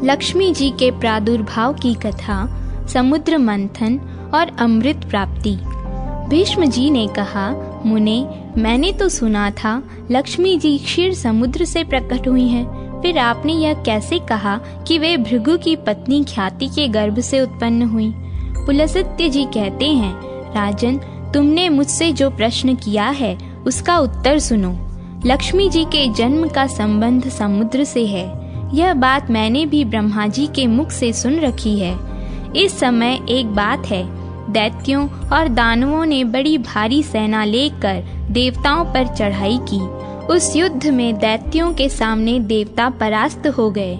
लक्ष्मी जी के प्रादुर्भाव की कथा, समुद्र मंथन और अमृत प्राप्ति। भीष्म जी ने कहा, मुने, मैंने तो सुना था लक्ष्मी जी क्षीर समुद्र से प्रकट हुई हैं, फिर आपने यह कैसे कहा कि वे भृगु की पत्नी ख्याति के गर्भ से उत्पन्न हुई? पुलस्त्य जी कहते हैं, राजन, तुमने मुझसे जो प्रश्न किया है उसका उत्तर सुनो। लक्ष्मी जी के जन्म का संबंध समुद्र से है। यह बात मैंने भी ब्रह्मा जी के मुख से सुन रखी है। इस समय एक बात है, दैत्यों और दानवों ने बड़ी भारी सेना लेकर देवताओं पर चढ़ाई की। उस युद्ध में दैत्यों के सामने देवता परास्त हो गए।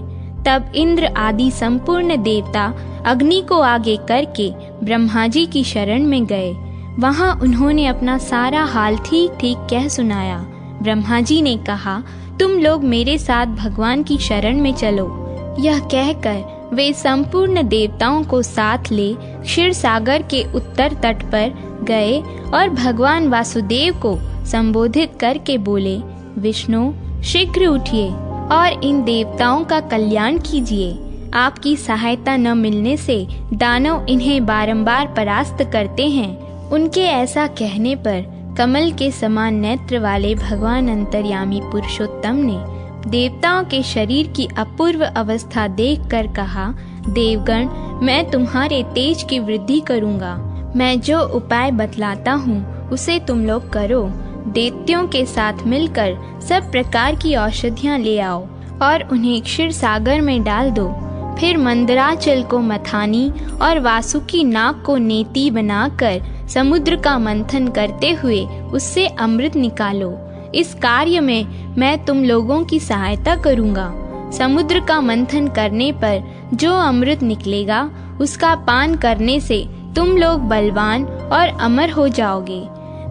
तब इंद्र आदि संपूर्ण देवता अग्नि को आगे करके ब्रह्मा जी की शरण में गए। वहां उन्होंने अपना सारा हाल ठीक ठीक कह सुनाया। ब्रह्मा जी ने कहा, तुम लोग मेरे साथ भगवान की शरण में चलो। यह कहकर वे संपूर्ण देवताओं को साथ ले क्षीर सागर के उत्तर तट पर गए और भगवान वासुदेव को संबोधित करके बोले, विष्णु, शीघ्र उठिए और इन देवताओं का कल्याण कीजिए। आपकी सहायता न मिलने से दानव इन्हें बारंबार परास्त करते हैं। उनके ऐसा कहने पर कमल के समान नेत्र वाले भगवान अंतर्यामी पुरुषोत्तम ने देवताओं के शरीर की अपूर्व अवस्था देखकर कहा, देवगण, मैं तुम्हारे तेज की वृद्धि करूंगा। मैं जो उपाय बतलाता हूँ उसे तुम लोग करो। दैत्यों के साथ मिलकर सब प्रकार की औषधियाँ ले आओ और उन्हें क्षीर सागर में डाल दो। फिर मंदराचल को मथानी और वासुकी नाग को नेति बनाकर समुद्र का मंथन करते हुए उससे अमृत निकालो। इस कार्य में मैं तुम लोगों की सहायता करूंगा। समुद्र का मंथन करने पर जो अमृत निकलेगा उसका पान करने से तुम लोग बलवान और अमर हो जाओगे।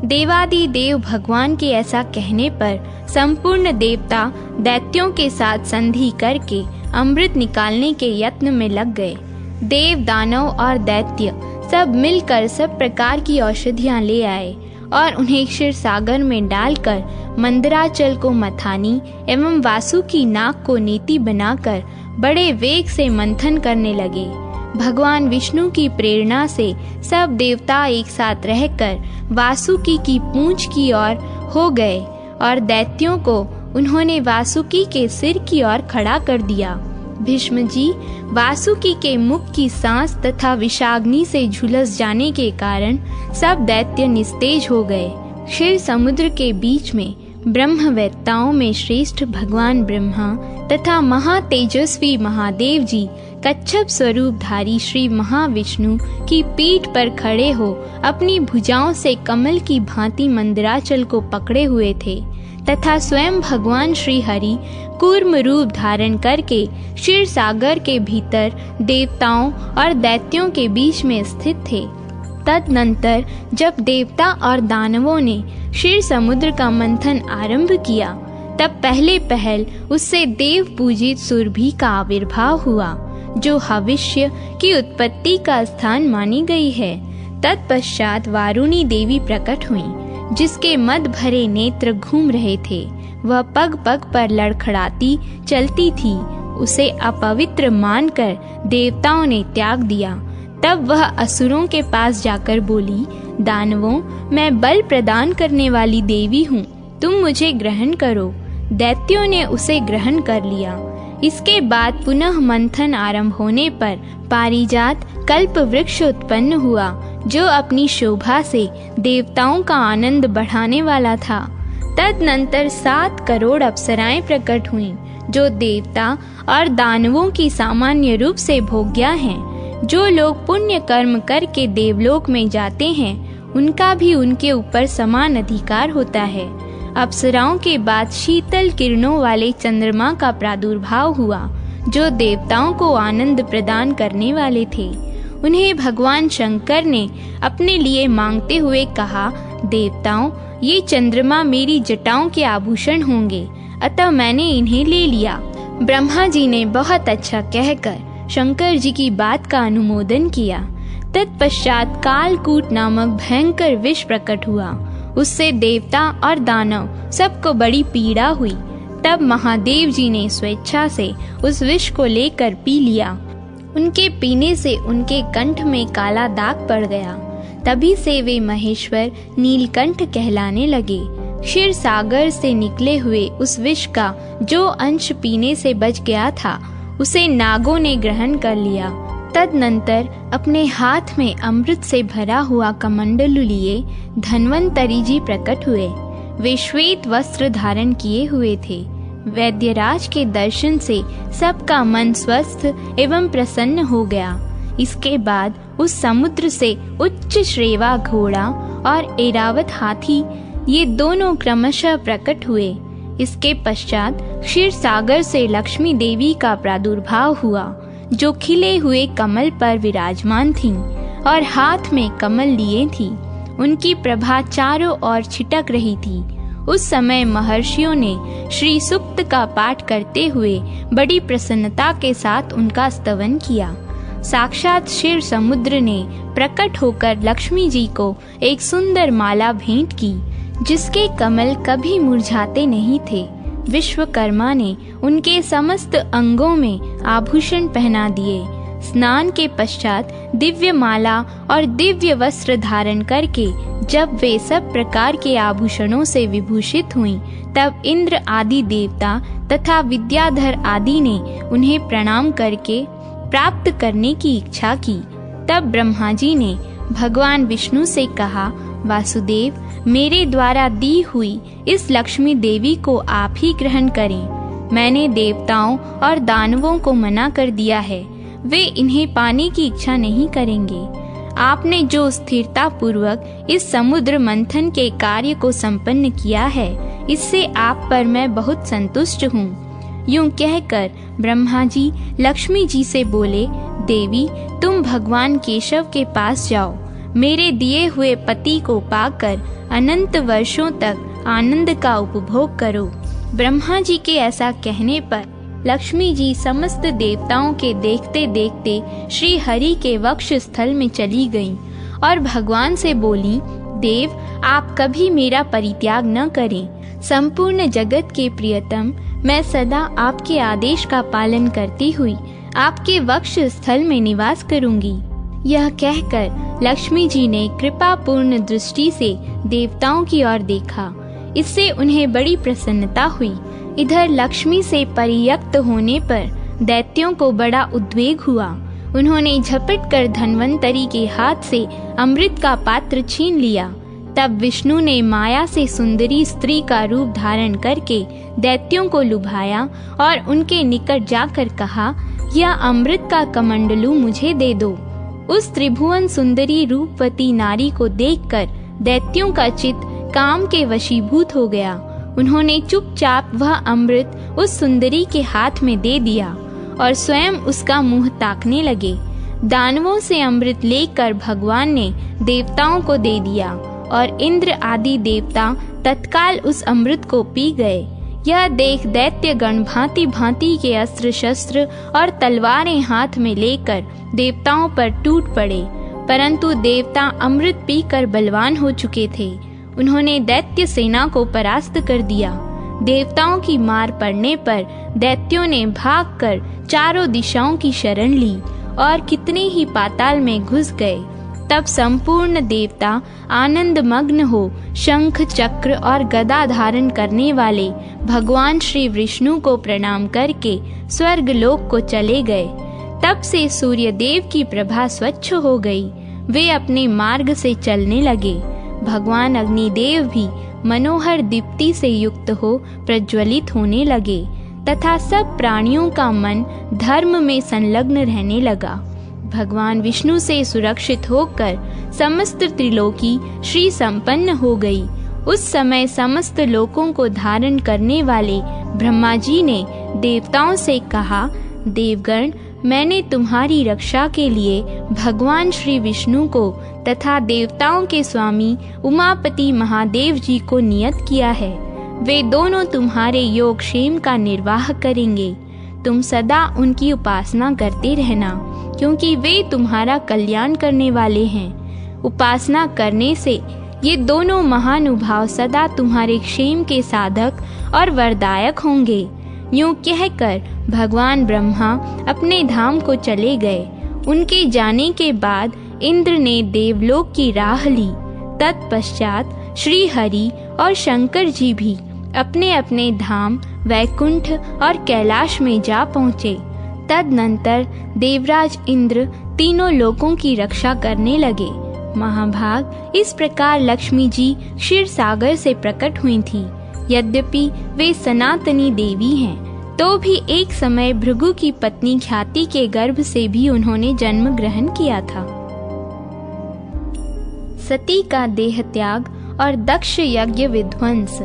देवादि देव भगवान के ऐसा कहने पर संपूर्ण देवता दैत्यों के साथ संधि करके अमृत निकालने के यत्न में लग गए। देव, दानव और दैत्य सब मिलकर सब प्रकार की औषधियाँ ले आए और उन्हें क्षीर सागर में डालकर मंदराचल को मथानी एवं वासुकी नाग को नेति बनाकर बड़े वेग से मंथन करने लगे। भगवान विष्णु की प्रेरणा से सब देवता एक साथ रहकर वासुकी की पूंछ की ओर हो गए और दैत्यों को उन्होंने वासुकी के सिर की ओर खड़ा कर दिया। भीष्म जी, वासुकी के मुख की सांस तथा विषाग्नि से झुलस जाने के कारण सब दैत्य निस्तेज हो गए। क्षीर समुद्र के बीच में ब्रह्मवेत्ताओं में श्रेष्ठ भगवान ब्रह्मा तथा महातेजस्वी महादेव जी कच्छप स्वरूपधारी श्री महाविष्णु की पीठ पर खड़े हो अपनी भुजाओं से कमल की भांति मंदराचल को पकड़े हुए थे तथा स्वयं भगवान श्री हरि कूर्म रूप धारण करके क्षीर सागर के भीतर देवताओं और दैत्यों के बीच में स्थित थे। तदनंतर जब देवता और दानवों ने क्षीर समुद्र का मंथन आरंभ किया, तब पहले पहल उससे देव पूजित सुरभि का आविर्भाव हुआ, जो भविष्य की उत्पत्ति का स्थान मानी गई है। तत्पश्चात वारुणी देवी प्रकट हुई, जिसके मद भरे नेत्र घूम रहे थे। वह पग पग पर लड़खड़ाती चलती थी। उसे अपवित्र मानकर देवताओं ने त्याग दिया। तब वह असुरों के पास जाकर बोली, दानवों, मैं बल प्रदान करने वाली देवी हूँ, तुम मुझे ग्रहण करो। दैत्यों ने उसे ग्रहण कर लिया। इसके बाद पुनः मंथन आरंभ होने पर पारिजात कल्प वृक्ष उत्पन्न हुआ, जो अपनी शोभा से देवताओं का आनंद बढ़ाने वाला था। तदनंतर 7 करोड़ अप्सराएं प्रकट हुईं, जो देवता और दानवों की सामान्य रूप से भोग्या हैं। जो लोग पुण्य कर्म करके देवलोक में जाते हैं, उनका भी उनके ऊपर समान अधिकार होता है। अप्सराओं के बाद शीतल किरणों वाले चंद्रमा का प्रादुर्भाव हुआ, जो देवताओं को आनंद प्रदान करने वाले थे। उन्हें भगवान शंकर ने अपने लिए मांगते हुए कहा, देवताओं, ये चंद्रमा मेरी जटाओं के आभूषण होंगे, अतः मैंने इन्हें ले लिया। ब्रह्मा जी ने बहुत अच्छा कहकर शंकर जी की बात का अनुमोदन किया। तत्पश्चात कालकूट नामक भयंकर विष प्रकट हुआ। उससे देवता और दानव सबको बड़ी पीड़ा हुई। तब महादेव जी ने स्वेच्छा से उस विष को लेकर पी लिया। उनके पीने से उनके कंठ में काला दाग पड़ गया। तभी से वे महेश्वर नीलकंठ कहलाने लगे। क्षीर सागर से निकले हुए उस विष का जो अंश पीने से बच गया था, उसे नागों ने ग्रहण कर लिया। तदनंतर अपने हाथ में अमृत से भरा हुआ कमंडलू लिए धन्वंतरी जी प्रकट हुए। वे श्वेत वस्त्र धारण किए हुए थे। वैद्यराज के दर्शन से सबका मन स्वस्थ एवं प्रसन्न हो गया। इसके बाद उस समुद्र से उच्च श्रेवा घोड़ा और ऐरावत हाथी, ये दोनों क्रमशः प्रकट हुए। इसके पश्चात क्षीर सागर से लक्ष्मी देवी का प्रादुर्भाव हुआ, जो खिले हुए कमल पर विराजमान थीं और हाथ में कमल लिए थी। उनकी प्रभा चारों ओर छिटक रही थी। उस समय महर्षियों ने श्री सूक्त का पाठ करते हुए बड़ी प्रसन्नता के साथ उनका स्तवन किया। साक्षात क्षीर समुद्र ने प्रकट होकर लक्ष्मी जी को एक सुंदर माला भेंट की, जिसके कमल कभी मुरझाते नहीं थे। विश्वकर्मा ने उनके समस्त अंगों में आभूषण पहना दिए। स्नान के पश्चात दिव्य माला और दिव्य वस्त्र धारण करके जब वे सब प्रकार के आभूषणों से विभूषित हुईं, तब इंद्र आदि देवता तथा विद्याधर आदि ने उन्हें प्रणाम करके प्राप्त करने की इच्छा की। तब ब्रह्मा जी ने भगवान विष्णु से कहा, वासुदेव, मेरे द्वारा दी हुई इस लक्ष्मी देवी को आप ही ग्रहण करें। मैंने देवताओं और दानवों को मना कर दिया है, वे इन्हें पाने की इच्छा नहीं करेंगे। आपने जो स्थिरता पूर्वक इस समुद्र मंथन के कार्य को संपन्न किया है, इससे आप पर मैं बहुत संतुष्ट हूँ। यूं कहकर ब्रह्मा जी लक्ष्मी जी से बोले, देवी, तुम भगवान केशव के पास जाओ। मेरे दिए हुए पति को पाकर अनंत वर्षों तक आनंद का उपभोग करो। ब्रह्मा जी के ऐसा कहने पर लक्ष्मी जी समस्त देवताओं के देखते देखते श्री हरि के वक्ष स्थल में चली गईं और भगवान से बोली, देव, आप कभी मेरा परित्याग न करें। संपूर्ण जगत के प्रियतम, मैं सदा आपके आदेश का पालन करती हुई आपके वक्ष स्थल में निवास करूंगी। यह कहकर लक्ष्मी जी ने कृपा पूर्ण दृष्टि से देवताओं की ओर देखा। इससे उन्हें बड़ी प्रसन्नता हुई। इधर लक्ष्मी से परित्यक्त होने पर दैत्यों को बड़ा उद्वेग हुआ। उन्होंने झपट कर धन्वंतरी के हाथ से अमृत का पात्र छीन लिया। तब विष्णु ने माया से सुंदरी स्त्री का रूप धारण करके दैत्यों को लुभाया और उनके निकट जाकर कहा, यह अमृत का कमंडलू मुझे दे दो। उस त्रिभुवन सुंदरी रूपवती नारी को देखकर दैत्यों का चित्त काम के वशीभूत हो गया। उन्होंने चुपचाप वह अमृत उस सुंदरी के हाथ में दे दिया और स्वयं उसका मुंह ताकने लगे। दानवों से अमृत लेकर भगवान ने देवताओं को दे दिया और इंद्र आदि देवता तत्काल उस अमृत को पी गए। यह देख दैत्य गण भांति भांति के अस्त्र शस्त्र और तलवारें हाथ में लेकर देवताओं पर टूट पड़े, परंतु देवता अमृत पीकर बलवान हो चुके थे। उन्होंने दैत्य सेना को परास्त कर दिया। देवताओं की मार पड़ने पर दैत्यों ने भागकर चारों दिशाओं की शरण ली और कितने ही पाताल में घुस गए। तब संपूर्ण देवता आनंद मग्न हो शंख चक्र और गदा धारण करने वाले भगवान श्री विष्णु को प्रणाम करके स्वर्ग लोक को चले गए। तब से सूर्य देव की प्रभा स्वच्छ हो गई। वे अपने मार्ग से चलने लगे। भगवान अग्निदेव भी मनोहर दीप्ति से युक्त हो प्रज्वलित होने लगे तथा सब प्राणियों का मन धर्म में संलग्न रहने लगा। भगवान विष्णु से सुरक्षित होकर समस्त त्रिलोकी श्री संपन्न हो गई। उस समय समस्त लोकों को धारण करने वाले ब्रह्मा जी ने देवताओं से कहा, देवगण, मैंने तुम्हारी रक्षा के लिए भगवान श्री विष्णु को तथा देवताओं के स्वामी उमापति महादेव जी को नियत किया है। वे दोनों तुम्हारे योगक्षेम का निर्वाह करेंगे। तुम सदा उनकी उपासना करते रहना, क्योंकि वे तुम्हारा कल्याण करने वाले हैं। उपासना करने से ये दोनों महानुभाव सदा तुम्हारे क्षेम के साधक और वरदायक होंगे। यूं कहकर भगवान ब्रह्मा अपने धाम को चले गए। उनके जाने के बाद इंद्र ने देवलोक की राह ली। तत्पश्चात श्री हरि और शंकर जी भी अपने अपने धाम वैकुंठ और कैलाश में जा पहुँचे। तदनंतर देवराज इंद्र तीनों लोकों की रक्षा करने लगे। महाभाग, इस प्रकार लक्ष्मी जी क्षीर सागर से प्रकट हुई थी। यद्यपि वे सनातनी देवी हैं, तो भी एक समय भृगु की पत्नी ख्याति के गर्भ से भी उन्होंने जन्म ग्रहण किया था। सती का देह त्याग और दक्ष यज्ञ विध्वंस।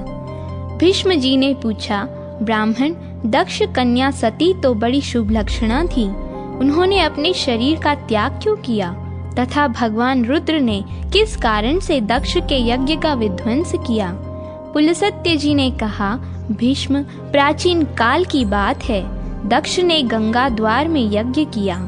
भीष्म जी ने पूछा, ब्राह्मण, दक्ष कन्या सती तो बड़ी शुभ लक्षणा थी, उन्होंने अपने शरीर का त्याग क्यों किया? तथा भगवान रुद्र ने किस कारण से दक्ष के यज्ञ का विध्वंस किया? पुलस्त्य जी ने कहा, भीष्म, प्राचीन काल की बात है। दक्ष ने गंगा द्वार में यज्ञ किया।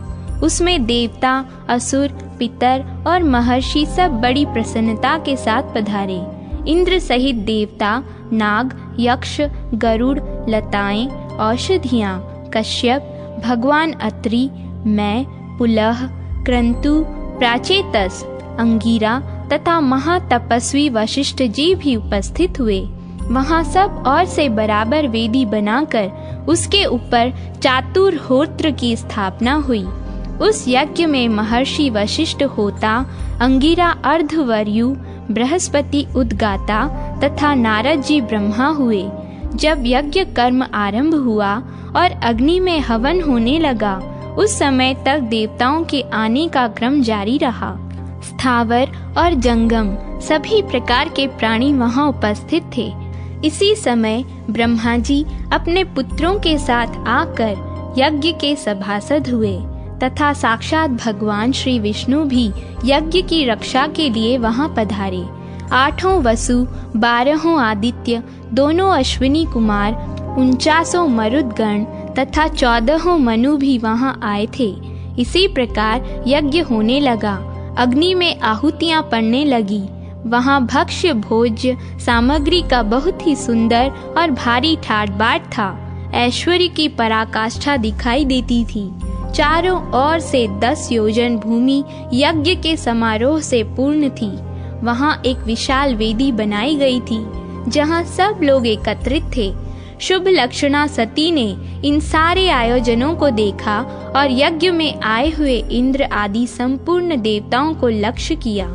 उसमें देवता, असुर, पितर और महर्षि सब बड़ी प्रसन्नता के साथ पधारे। इंद्र सहित देवता, नाग, यक्ष, गरुड़, लताएं, औषधियाँ, कश्यप, भगवान अत्रि, मैं, पुलह, क्रंतु, प्राचेतस, अंगिरा तथा महातपस्वी वशिष्ठ जी भी उपस्थित हुए। वहाँ सब और से बराबर वेदी बनाकर उसके ऊपर चातुर्होत्र की स्थापना हुई। उस यज्ञ में महर्षि वशिष्ठ होता, अंगिरा अर्धवर्यु, बृहस्पति उद्गाता तथा नारद जी ब्रह्मा हुए। जब यज्ञ कर्म आरंभ हुआ और अग्नि में हवन होने लगा, उस समय तक देवताओं के आने का क्रम जारी रहा। स्थावर और जंगम सभी प्रकार के प्राणी वहां उपस्थित थे। इसी समय ब्रह्मा जी अपने पुत्रों के साथ आकर यज्ञ के सभासद हुए तथा साक्षात भगवान श्री विष्णु भी यज्ञ की रक्षा के लिए वहां पधारे। 8 वसु, 12 आदित्य, 2 अश्विनी कुमार, 49 मरुदगण तथा 14 मनु भी वहां आए थे। इसी प्रकार यज्ञ होने लगा। अग्नि में आहुतियां पड़ने लगी। वहां भक्ष्य भोज्य सामग्री का बहुत ही सुंदर और भारी ठाट बाट था। ऐश्वर्य की पराकाष्ठा दिखाई देती थी। चारों ओर से 10 योजन भूमि यज्ञ के समारोह से पूर्ण थी। वहां एक विशाल वेदी बनाई गई थी, जहां सब लोग एकत्रित थे। शुभ लक्षणा सती ने इन सारे आयोजनों को देखा और यज्ञ में आए हुए इंद्र आदि संपूर्ण देवताओं को लक्ष्य किया।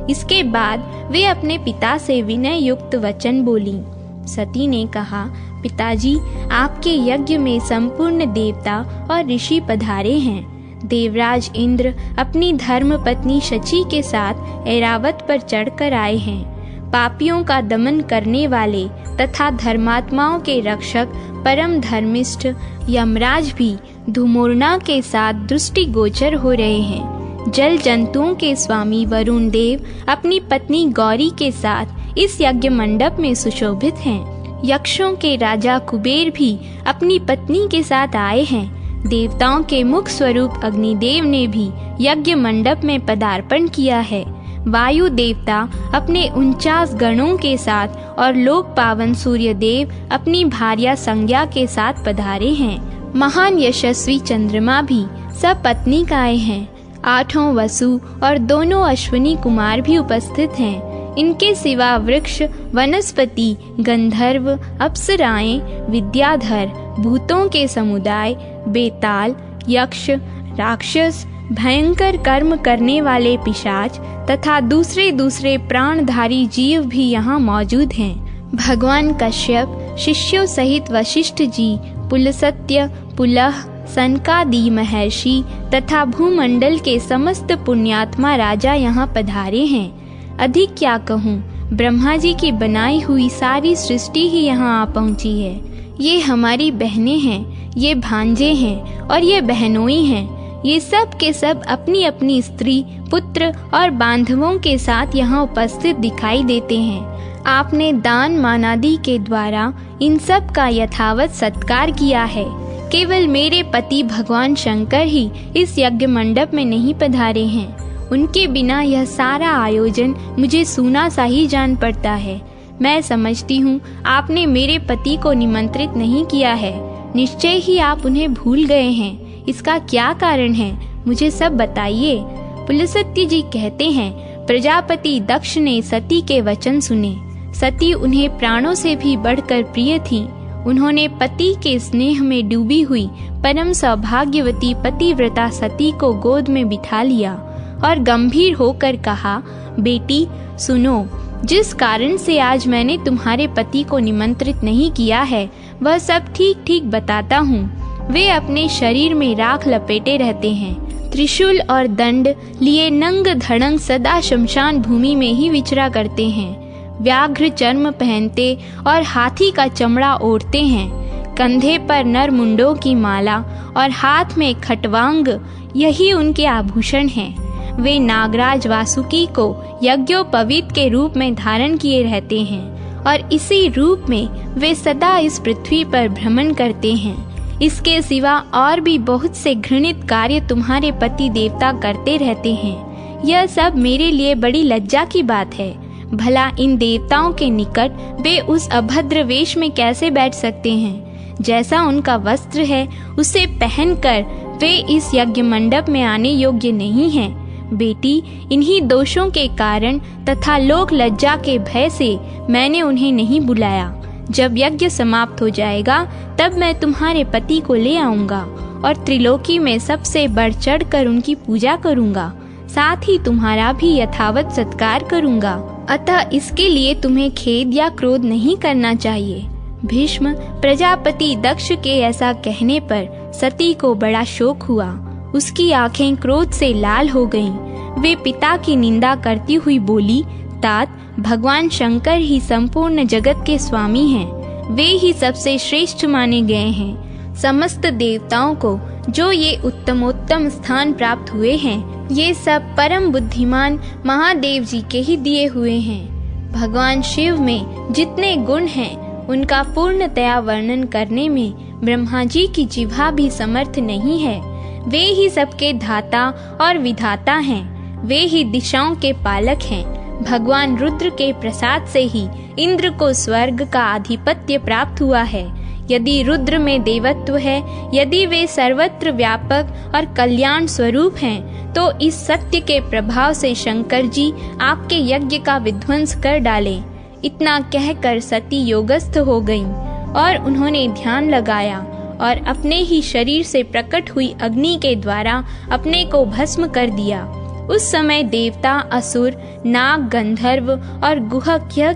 इसके बाद वे अपने पिता से विनय युक्त वचन बोली। सती ने कहा, पिताजी, आपके यज्ञ में संपूर्ण देवता और ऋषि पधारे हैं। देवराज इंद्र अपनी धर्म पत्नी शची के साथ ऐरावत पर चढ़कर आए हैं। पापियों का दमन करने वाले तथा धर्मात्माओं के रक्षक परम धर्मिष्ठ यमराज भी धूमोर्णा के साथ दृष्टिगोचर हो रहे हैं। जल जंतुओं के स्वामी वरुण देव अपनी पत्नी गौरी के साथ इस यज्ञ मंडप में सुशोभित हैं। यक्षों के राजा कुबेर भी अपनी पत्नी के साथ आए हैं। देवताओं के मुख स्वरूप अग्निदेव ने भी यज्ञ मंडप में पदार्पण किया है। वायु देवता अपने 49 गणों के साथ और लोक पावन सूर्य देव अपनी भार्या संज्ञा के साथ पधारे हैं। महान यशस्वी चंद्रमा भी सब पत्नी का आए हैं। 8 वसु और 2 अश्विनी कुमार भी उपस्थित हैं। इनके सिवा वृक्ष, वनस्पति, गंधर्व, अप्सराएं, विद्याधर, भूतों के समुदाय, बेताल, यक्ष, राक्षस, भयंकर कर्म करने वाले पिशाच तथा दूसरे प्राणधारी जीव भी यहाँ मौजूद हैं। भगवान कश्यप शिष्यों सहित वशिष्ठ जी, पुलस्त्य, पुलह, सनकादि महर्षि तथा भूमंडल के समस्त पुण्यात्मा राजा यहाँ पधारे हैं। अधिक क्या कहूँ, ब्रह्मा जी की बनाई हुई सारी सृष्टि ही यहाँ आ पहुँची है। ये हमारी बहनें हैं, ये भांजे हैं और ये बहनोई हैं। ये सब के सब अपनी अपनी स्त्री, पुत्र और बांधवों के साथ यहाँ उपस्थित दिखाई देते हैं। आपने दान मानादि के द्वारा इन सब का यथावत सत्कार किया है। केवल मेरे पति भगवान शंकर ही इस यज्ञ मंडप में नहीं पधारे हैं। उनके बिना यह सारा आयोजन मुझे सूना सा ही जान पड़ता है। मैं समझती हूँ आपने मेरे पति को निमंत्रित नहीं किया है। निश्चय ही आप उन्हें भूल गए हैं। इसका क्या कारण है, मुझे सब बताइए। पुलस्त्य जी कहते हैं, प्रजापति दक्ष ने सती के वचन सुने। सती उन्हें प्राणों से भी बढ़कर प्रिय थी। उन्होंने पति के स्नेह में डूबी हुई परम सौभाग्यवती पतिव्रता सती को गोद में बिठा लिया और गंभीर होकर कहा, बेटी सुनो, जिस कारण से आज मैंने तुम्हारे पति को निमंत्रित नहीं किया है वह सब ठीक ठीक बताता हूँ। वे अपने शरीर में राख लपेटे रहते हैं, त्रिशूल और दंड लिए नंग धड़ंग सदा शमशान भूमि में ही विचरा करते हैं। व्याघ्र चर्म पहनते और हाथी का चमड़ा ओढ़ते हैं। कंधे पर नर मुंडों की माला और हाथ में खटवांग, यही उनके आभूषण हैं। वे नागराज वासुकी को यज्ञोपवीत के रूप में धारण किए रहते हैं और इसी रूप में वे सदा इस पृथ्वी पर भ्रमण करते हैं। इसके सिवा और भी बहुत से घृणित कार्य तुम्हारे पति देवता करते रहते हैं। यह सब मेरे लिए बड़ी लज्जा की बात है। भला इन देवताओं के निकट वे उस अभद्र वेश में कैसे बैठ सकते हैं? जैसा उनका वस्त्र है उसे पहनकर वे इस यज्ञ मंडप में आने योग्य नहीं हैं। बेटी, इन्हीं दोषों के कारण तथा लोक लज्जा के भय से मैंने उन्हें नहीं बुलाया। जब यज्ञ समाप्त हो जाएगा तब मैं तुम्हारे पति को ले आऊंगा और त्रिलोकी में सबसे बढ़ चढ़ कर उनकी पूजा करूंगा, साथ ही तुम्हारा भी यथावत सत्कार करूंगा। अतः इसके लिए तुम्हें खेद या क्रोध नहीं करना चाहिए। भीष्म, प्रजापति दक्ष के ऐसा कहने पर सती को बड़ा शोक हुआ। उसकी आंखें क्रोध से लाल हो गईं। वे पिता की निंदा करती हुई बोली, तात, भगवान शंकर ही संपूर्ण जगत के स्वामी हैं। वे ही सबसे श्रेष्ठ माने गए हैं। समस्त देवताओं को जो ये उत्तमोत्तम स्थान प्राप्त हुए हैं, ये सब परम बुद्धिमान महादेव जी के ही दिए हुए हैं। भगवान शिव में जितने गुण हैं उनका पूर्णतया वर्णन करने में ब्रह्मा जी की जिह्वा भी समर्थ नहीं है। वे ही सबके धाता और विधाता हैं। वे ही दिशाओं के पालक हैं। भगवान रुद्र के प्रसाद से ही इंद्र को स्वर्ग का आधिपत्य प्राप्त हुआ है। यदि रुद्र में देवत्व है, यदि वे सर्वत्र व्यापक और कल्याण स्वरूप हैं, तो इस सत्य के प्रभाव से शंकर जी आपके यज्ञ का विध्वंस कर डालें। इतना कहकर सती योगस्थ हो गईं और उन्होंने ध्यान लगाया और अपने ही शरीर से प्रकट हुई अग्नि के द्वारा अपने को भस्म कर दिया। उस समय देवता, असुर, नाग, गंधर्व और गुहक यह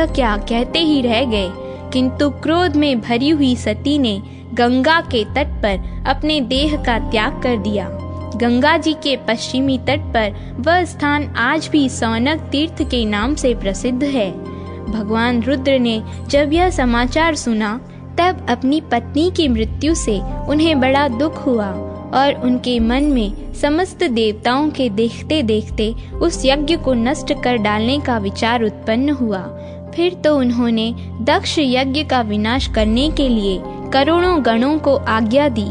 क्या कहते ही रह गए, किंतु क्रोध में भरी हुई सती ने गंगा के तट पर अपने देह का त्याग कर दिया। गंगा जी के पश्चिमी तट पर वह स्थान आज भी सौनक तीर्थ के नाम से प्रसिद्ध है। भगवान रुद्र ने जब यह समाचार सुना तब अपनी पत्नी की मृत्यु से उन्हें बड़ा दुख हुआ और उनके मन में समस्त देवताओं के देखते देखते उस यज्ञ को नष्ट कर डालने का विचार उत्पन्न हुआ। फिर तो उन्होंने दक्ष यज्ञ का विनाश करने के लिए करोड़ों गणों को आज्ञा दी।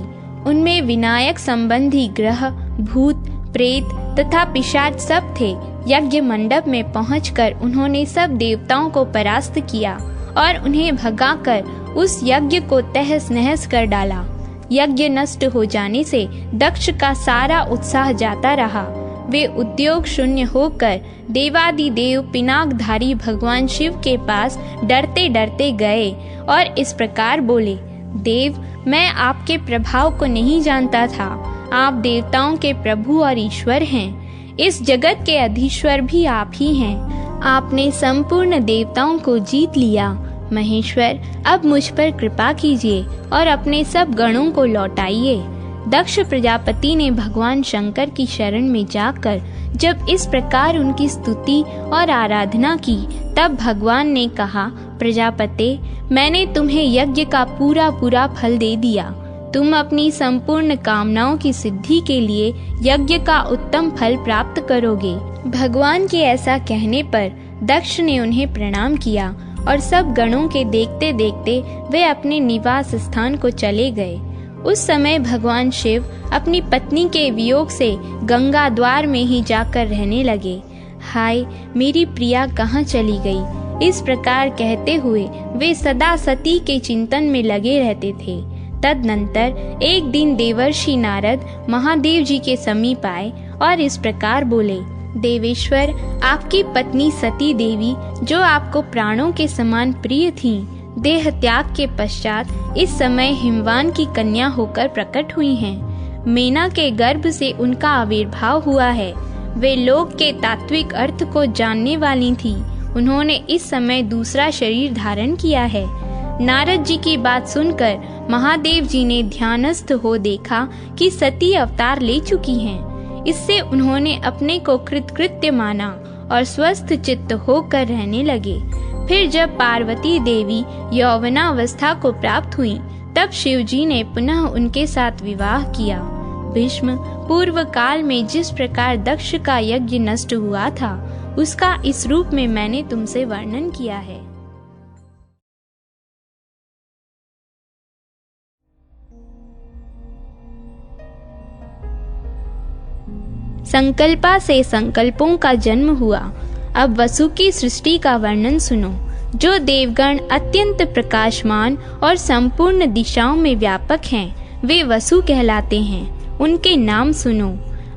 उनमें विनायक संबंधी ग्रह, भूत, प्रेत तथा पिशाच सब थे। यज्ञ मंडप में पहुंचकर उन्होंने सब देवताओं को परास्त किया और उन्हें भगाकर उस यज्ञ को तहस नहस कर डाला। यज्ञ नष्ट हो जाने से दक्ष का सारा उत्साह जाता रहा। वे उद्योग शून्य होकर देवादिदेव पिनाकधारी भगवान शिव के पास डरते डरते गए और इस प्रकार बोले, देव, मैं आपके प्रभाव को नहीं जानता था। आप देवताओं के प्रभु और ईश्वर हैं। इस जगत के अधीश्वर भी आप ही हैं। आपने संपूर्ण देवताओं को जीत लिया। महेश्वर, अब मुझ पर कृपा कीजिए और अपने सब गणों को लौटाइए। दक्ष प्रजापति ने भगवान शंकर की शरण में जाकर जब इस प्रकार उनकी स्तुति और आराधना की, तब भगवान ने कहा, प्रजापते, मैंने तुम्हें यज्ञ का पूरा पूरा फल दे दिया। तुम अपनी संपूर्ण कामनाओं की सिद्धि के लिए यज्ञ का उत्तम फल प्राप्त करोगे। भगवान के ऐसा कहने पर दक्ष ने उन्हें प्रणाम किया और सब गणों के देखते देखते वे अपने निवास स्थान को चले गए। उस समय भगवान शिव अपनी पत्नी के वियोग से गंगा द्वार में ही जाकर रहने लगे। हाय, मेरी प्रिया कहाँ चली गई? इस प्रकार कहते हुए वे सदा सती के चिंतन में लगे रहते थे। तदनंतर एक दिन देवर्षि नारद महादेव जी के समीप आए और इस प्रकार बोले, देवेश्वर, आपकी पत्नी सती देवी, जो आपको प्राणों के समान प्रिय थीं, देह त्याग के पश्चात इस समय हिमवान की कन्या होकर प्रकट हुई हैं। मेना के गर्भ से उनका आविर्भाव हुआ है। वे लोक के तात्विक अर्थ को जानने वाली थी। उन्होंने इस समय दूसरा शरीर धारण किया है। नारद जी की बात सुनकर महादेव जी ने ध्यानस्थ हो देखा कि सती अवतार ले चुकी हैं। इससे उन्होंने अपने को कृतकृत्य माना और स्वस्थ चित्त होकर रहने लगे। फिर जब पार्वती देवी यौवनावस्था को प्राप्त हुई, तब शिव जी ने पुनः उनके साथ विवाह किया। भीष्म, पूर्व काल में जिस प्रकार दक्ष का यज्ञ नष्ट हुआ था, उसका इस रूप में मैंने तुमसे वर्णन किया है। संकल्पा से संकल्पों का जन्म हुआ। अब वसु की सृष्टि का वर्णन सुनो। जो देवगण अत्यंत प्रकाशमान और संपूर्ण दिशाओं में व्यापक हैं, वे वसु कहलाते हैं। उनके नाम सुनो।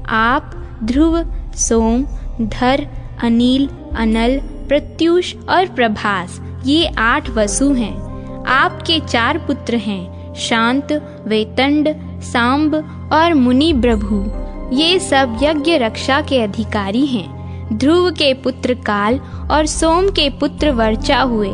आप, ध्रुव, सोम, धर, अनिल, अनल, प्रत्यूष और प्रभास, ये 8 वसु हैं। आपके 4 पुत्र हैं, शांत, वेतंड, सांब और मुनि ब्रभु। ये सब यज्ञ रक्षा के अधिकारी हैं। ध्रुव के पुत्र काल और सोम के पुत्र वर्चा हुए।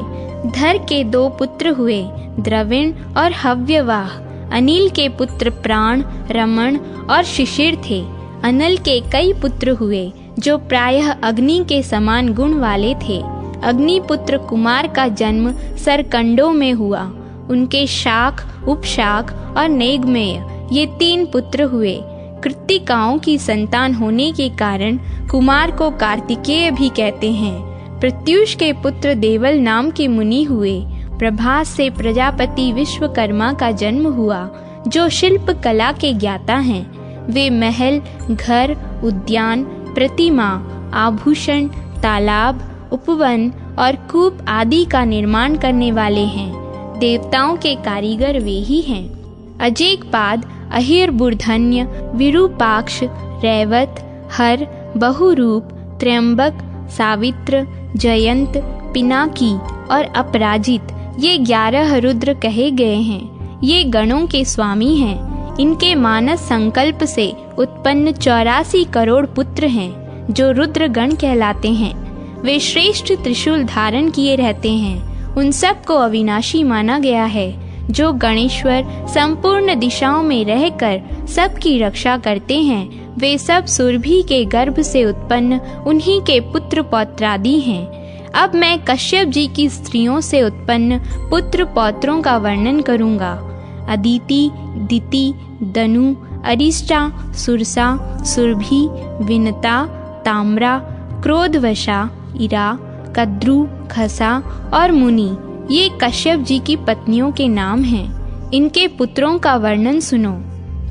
धर के 2 पुत्र हुए, द्रविण और हव्यवाह। अनिल के पुत्र प्राण, रमण और शिशिर थे। अनल के कई पुत्र हुए, जो प्रायः अग्नि के समान गुण वाले थे। अग्निपुत्र कुमार का जन्म सरकंडों में हुआ। उनके शाख, उपशाख और नेगमेय, ये 3 पुत्र हुए। कृत्तिकाओं की संतान होने के कारण कुमार को कार्तिकेय भी कहते हैं। प्रत्यूष के पुत्र देवल नाम के मुनि हुए। प्रभास से प्रजापति विश्वकर्मा का जन्म हुआ, जो शिल्प कला के ज्ञाता हैं। वे महल, घर, उद्यान, प्रतिमा, आभूषण, तालाब, उपवन और कूप आदि का निर्माण करने वाले हैं। देवताओं के कारीगर वे ही हैं। अजेकपाद, अहिर्बुर्धन्य, विरूपाक्ष, रैवत, हर, बहुरूप, त्र्यंबक, सावित्र, जयंत, पिनाकी और अपराजित, ये 11 रुद्र कहे गए हैं। ये गणों के स्वामी हैं। इनके मानस संकल्प से उत्पन्न 84 करोड़ पुत्र हैं, जो रुद्र गण कहलाते हैं। वे श्रेष्ठ त्रिशूल धारण किए रहते हैं। उन सब को अविनाशी माना गया है। जो गणेश्वर संपूर्ण दिशाओं में रहकर सबकी रक्षा करते हैं, वे सब सुरभि के गर्भ से उत्पन्न उन्हीं के पुत्र पौत्रादि हैं। अब मैं कश्यप जी की स्त्रियों से उत्पन्न पुत्र पौत्रों का वर्णन करूंगा। अदिति, दिति, दनु, अरिष्टा, सुरसा, सुरभि, विनता, ताम्रा, क्रोधवशा, इरा, कद्रु, खसा और मुनि, ये कश्यप जी की पत्नियों के नाम हैं। इनके पुत्रों का वर्णन सुनो।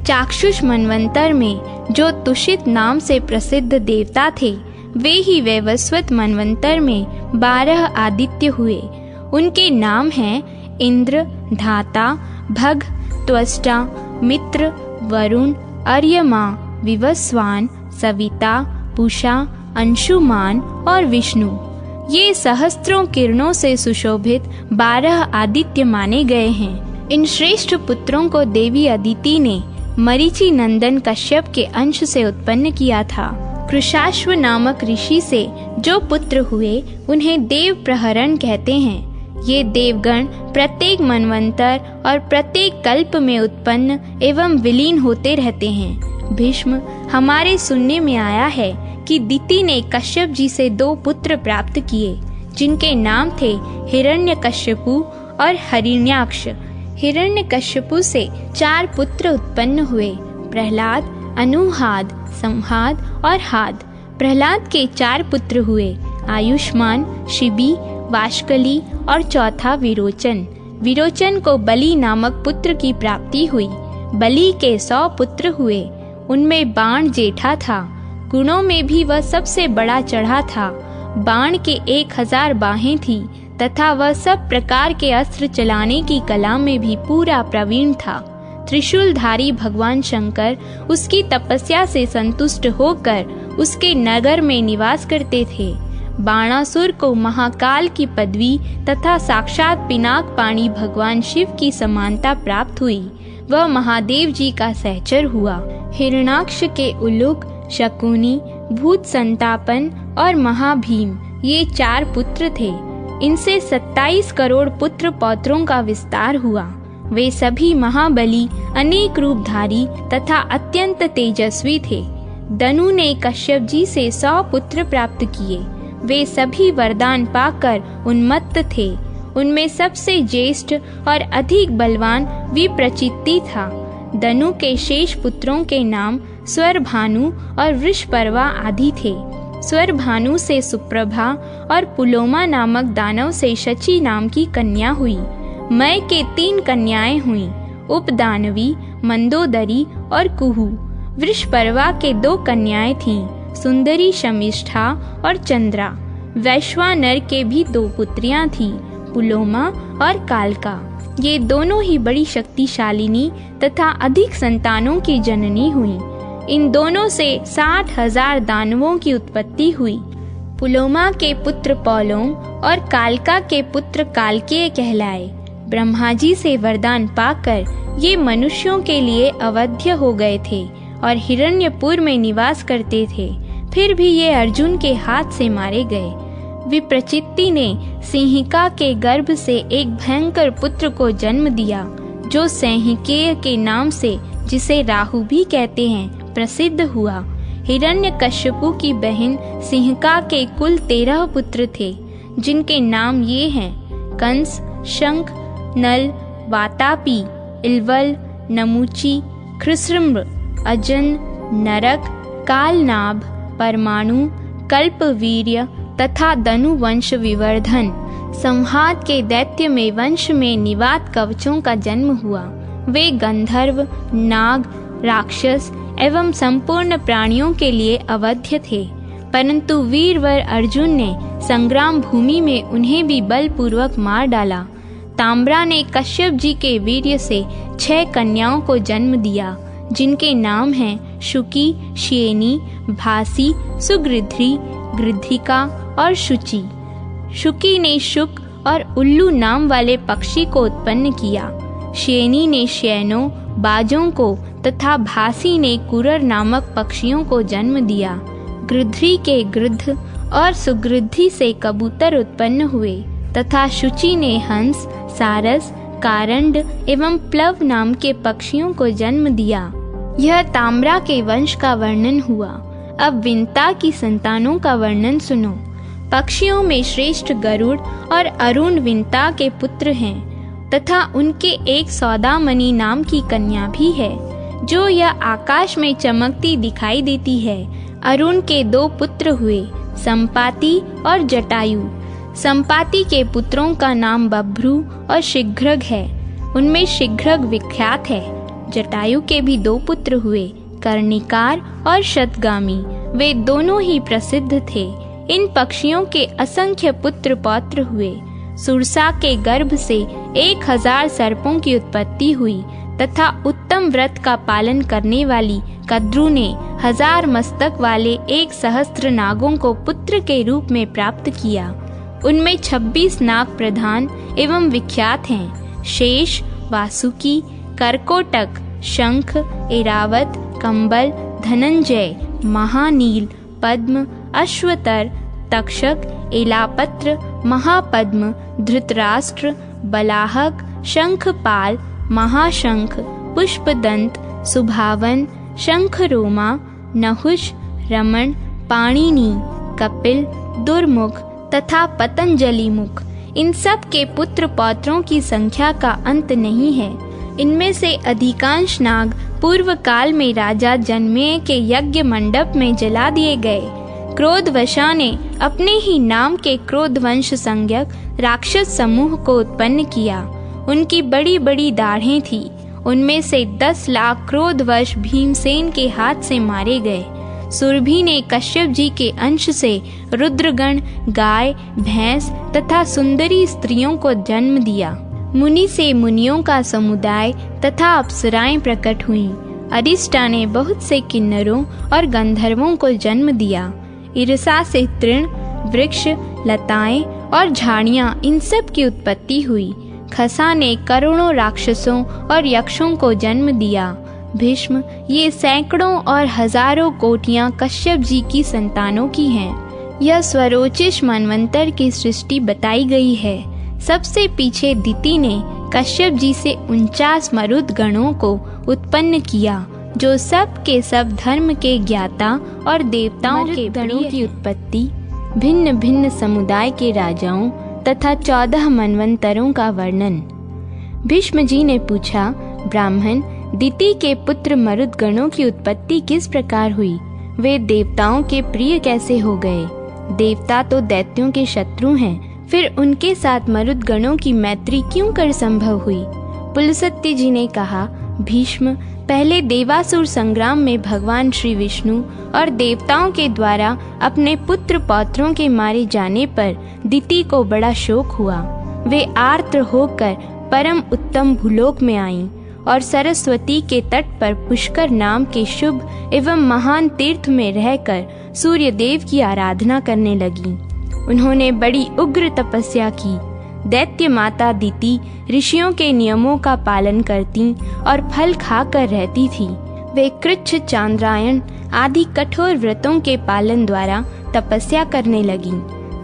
चाक्षुष मनवंतर में जो तुषित नाम से प्रसिद्ध देवता थे, वे ही वैवस्वत मनवंतर में 12 आदित्य हुए। उनके नाम हैं इंद्र, धाता, भग, त्वष्टा, मित्र, वरुण, अर्यमा, विवस्वान, सविता, पूषा, अंशुमान और विष्णु। ये सहस्त्रों किरणों से सुशोभित 12 आदित्य माने गए हैं। इन श्रेष्ठ पुत्रों को देवी अदिति ने मरीचि नंदन कश्यप के अंश से उत्पन्न किया था। कृशाश्व नामक ऋषि से जो पुत्र हुए, उन्हें देव प्रहरण कहते हैं। ये देवगण प्रत्येक मनवंतर और प्रत्येक कल्प में उत्पन्न एवं विलीन होते रहते हैं। भीष्म, हमारे सुनने में आया है कि दिति ने कश्यप जी से 2 पुत्र प्राप्त किए, जिनके नाम थे हिरण्यकश्यपु और हरिण्याक्ष। हिरण्यकश्यपु से 4 पुत्र उत्पन्न हुए, प्रहलाद, अनुहाद, संहाद और हाद। प्रहलाद के 4 पुत्र हुए, आयुष्मान, शिबी, वाष्कली और चौथा विरोचन। विरोचन को बलि नामक पुत्र की प्राप्ति हुई। बलि के 100 पुत्र हुए। उनमें बाण जेठा था, गुणों में भी वह सबसे बड़ा चढ़ा था। बाण के 1000 बाहें थी तथा वह सब प्रकार के अस्त्र चलाने की कला में भी पूरा प्रवीण था। त्रिशूलधारी भगवान शंकर उसकी तपस्या से संतुष्ट होकर उसके नगर में निवास करते थे। बाणासुर को महाकाल की पदवी तथा साक्षात पिनाक पाणी भगवान शिव की समानता प्राप्त हुई। वह महादेव जी का सहचर हुआ। हिरण्याक्ष के उलुक, शकुनी, भूत संतापन और महाभीम ये 4 पुत्र थे। इनसे 27 करोड़ पुत्र पौत्रों का विस्तार हुआ। वे सभी महाबली, अनेक रूपधारी तथा अत्यंत तेजस्वी थे। दनु ने कश्यप जी से 100 पुत्र प्राप्त किए। वे सभी वरदान पाकर उन्मत्त थे। उनमें सबसे ज्येष्ठ और अधिक बलवान विप्रचित्ति था। दनु के शेष पुत्रों के नाम स्वरभानु और वृषपर्वा आदि थे। स्वरभानु से सुप्रभा और पुलोमा नामक दानव से शची नाम की कन्या हुई। मय के 3 कन्याएं हुईं, उपदानवी, मंदोदरी और कुहू। वृषपर्वा के 2 कन्याएं थीं, सुंदरी शमिष्ठा और चंद्रा। वैश्वानर के भी 2 पुत्रियां थीं, पुलोमा और कालका। ये दोनों ही बड़ी शक्तिशालिनी तथा अधिक संतानों की जननी हुईं। इन दोनों से 60,000 दानवों की उत्पत्ति हुई। पुलोमा के पुत्र पौलोम और कालका के पुत्र कालकेय कहलाए। ब्रह्मा जी से वरदान पाकर ये मनुष्यों के लिए अवध्य हो गए थे और हिरण्यपुर में निवास करते थे। फिर भी ये अर्जुन के हाथ से मारे गए। विप्रचित्ति ने सिंहिका के गर्भ से एक भयंकर पुत्र को जन्म दिया, जो सैंहिकेय के नाम से, जिसे राहु भी कहते हैं, प्रसिद्ध हुआ। हिरण्यकश्यपु की बहन सिंहिका के कुल 13 पुत्र थे, जिनके नाम ये हैं: कंस, शंख, नल, वातापी, इलवल, नमुची, खृस्रम्र, अजन, नरक, कालनाभ, परमाणु, कल्पवीर्य तथा दनुवंश विवर्धन। संहात के दैत्य में वंश में निवात कवचों का जन्म हुआ। वे गंधर्व, नाग, राक्षस एवं संपूर्ण प्राणियों के लिए अवध्य थे, परंतु वीरवर अर्जुन ने संग्राम भूमि में उन्हें भी बलपूर्वक मार डाला। ताम्रा ने कश्यप जी के वीर्य से 6 कन्याओं को जन्म दिया, जिनके नाम हैं शुकी, श्येनी, भासी, सुगृध्री, गृद्धिका और शुचि। शुकी ने शुक और उल्लू नाम वाले पक्षी को उत्पन्न किया। श्येनी ने शैनो, बाजों को तथा भासी ने कुरर नामक पक्षियों को जन्म दिया। गृध्री के गृद्ध और सुगृद्धि से कबूतर उत्पन्न हुए तथा शुचि ने हंस, सारस, कारंड एवं प्लव नाम के पक्षियों को जन्म दिया। यह ताम्रा के वंश का वर्णन हुआ। अब विंता की संतानों का वर्णन सुनो। पक्षियों में श्रेष्ठ गरुड़ और अरुण विंता के पुत्र हैं तथा उनके एक सौदामणि नाम की कन्या भी है, जो यह आकाश में चमकती दिखाई देती है। अरुण के 2 पुत्र हुए, संपाति और जटायु। संपाति के पुत्रों का नाम बभ्रू और शीघ्रग है। उनमें शीघ्रग विख्यात है। जटायु के भी 2 पुत्र हुए, कर्णिकार और शतगामी। वे दोनों ही प्रसिद्ध थे। इन पक्षियों के असंख्य पुत्र पौत्र हुए। सुरसा के गर्भ से 1000 सर्पों की उत्पत्ति हुई तथा उत्तम व्रत का पालन करने वाली कद्रु ने 1000 मस्तक वाले 1 सहस्त्र नागों को पुत्र के रूप में प्राप्त किया। उनमें 26 नाग प्रधान एवं विख्यात हैं: शेष, वासुकी, करकोटक, शंख, एरावत, कंबल, धनंजय, महानील, पद्म, अश्वतर, तक्षक, एलापत्र, महापद्म, धृतराष्ट्र, बलाहक, शंखपाल, महाशंख, पुष्पदंत, सुभावन, शंखरोमा, नहुष, रमण, पाणिनि, कपिल, दुर्मुख तथा पतंजलि मुख। इन सब के पुत्र पौत्रों की संख्या का अंत नहीं है। इनमें से अधिकांश नाग पूर्व काल में राजा जनमेय के यज्ञ मंडप में जला दिए गए। क्रोधवशा ने अपने ही नाम के क्रोधवंश संज्ञक राक्षस समूह को उत्पन्न किया। उनकी बड़ी बड़ी दाढ़ें थी। उनमें से 10 लाख क्रोधवश भीमसेन के हाथ से मारे गए। सुरभि ने कश्यप जी के अंश से रुद्रगण, गाय, भैंस तथा सुंदरी स्त्रियों को जन्म दिया। मुनि से मुनियों का समुदाय तथा अप्सराएं प्रकट हुईं। अरिष्टा ने बहुत से किन्नरों और गंधर्वों को जन्म दिया। ईर्षा से तृण, वृक्ष, लताएं और झाड़ियां, इन सब की उत्पत्ति हुई। खसा ने करोड़ों राक्षसों और यक्षों को जन्म दिया। भीष्म, ये सैकड़ों और हजारों कोटियां कश्यप जी की संतानों की हैं। यह स्वरोचिष मनवंतर की सृष्टि बताई गई है। सबसे पीछे दिति ने कश्यप जी से 49 मरुद गणों को उत्पन्न किया, जो सब के सब धर्म के ज्ञाता और देवताओं के गणों की उत्पत्ति, भिन्न भिन्न समुदाय के राजाओं तथा 14 मनवंतरों का वर्णन। भीष्म जी ने पूछा, ब्राह्मण, दिति के पुत्र मरुद गणों की उत्पत्ति किस प्रकार हुई? वे देवताओं के प्रिय कैसे हो गए? देवता तो दैत्यों के शत्रु हैं, फिर उनके साथ मरुद गणों की मैत्री क्यों कर संभव हुई? पुलस्त्य जी ने कहा, भीष्म, पहले देवासुर संग्राम में भगवान श्री विष्णु और देवताओं के द्वारा अपने पुत्र पौत्रों के मारे जाने पर दिति को बड़ा शोक हुआ। वे आर्द्र होकर परम उत्तम भूलोक में आईं और सरस्वती के तट पर पुष्कर नाम के शुभ एवं महान तीर्थ में रहकर सूर्य देव की आराधना करने लगी। उन्होंने बड़ी उग्र तपस्या की। दैत्य माता दिति ऋषियों के नियमों का पालन करती और फल खाकर रहती थी। वे कृच्छ, चांद्रायण आदि कठोर व्रतों के पालन द्वारा तपस्या करने लगी।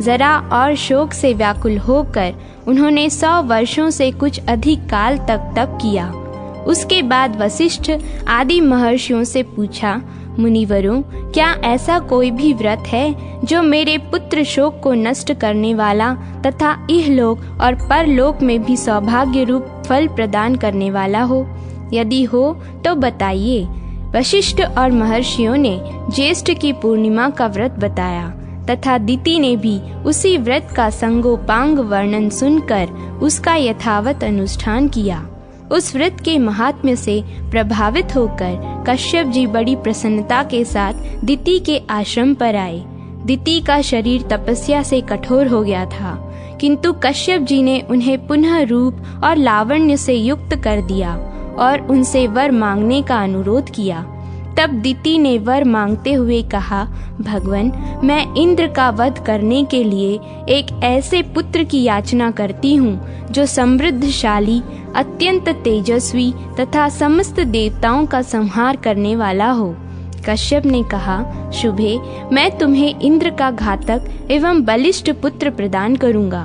जरा और शोक से व्याकुल होकर उन्होंने 100 वर्षों से कुछ अधिक काल तक तप किया। उसके बाद वशिष्ठ आदि महर्षियों से पूछा, मुनिवरों, क्या ऐसा कोई भी व्रत है जो मेरे पुत्र शोक को नष्ट करने वाला तथा इहलोक और परलोक में भी सौभाग्य रूप फल प्रदान करने वाला हो? यदि हो तो बताइए। वशिष्ठ और महर्षियों ने ज्येष्ठ की पूर्णिमा का व्रत बताया तथा दिति ने भी उसी व्रत का संगोपांग वर्णन सुनकर उसका यथावत अनुष्ठान किया। उस व्रत के महात्म्य से प्रभावित होकर कश्यप जी बड़ी प्रसन्नता के साथ दिति के आश्रम पर आए। दिति का शरीर तपस्या से कठोर हो गया था, किंतु कश्यप जी ने उन्हें पुनः रूप और लावण्य से युक्त कर दिया और उनसे वर मांगने का अनुरोध किया। तब दिति ने वर मांगते हुए कहा, भगवन, मैं इंद्र का वध करने के लिए एक ऐसे पुत्र की याचना करती हूँ जो समृद्धशाली, अत्यंत तेजस्वी तथा समस्त देवताओं का संहार करने वाला हो। कश्यप ने कहा, शुभे, मैं तुम्हें इंद्र का घातक एवं बलिष्ठ पुत्र प्रदान करूंगा।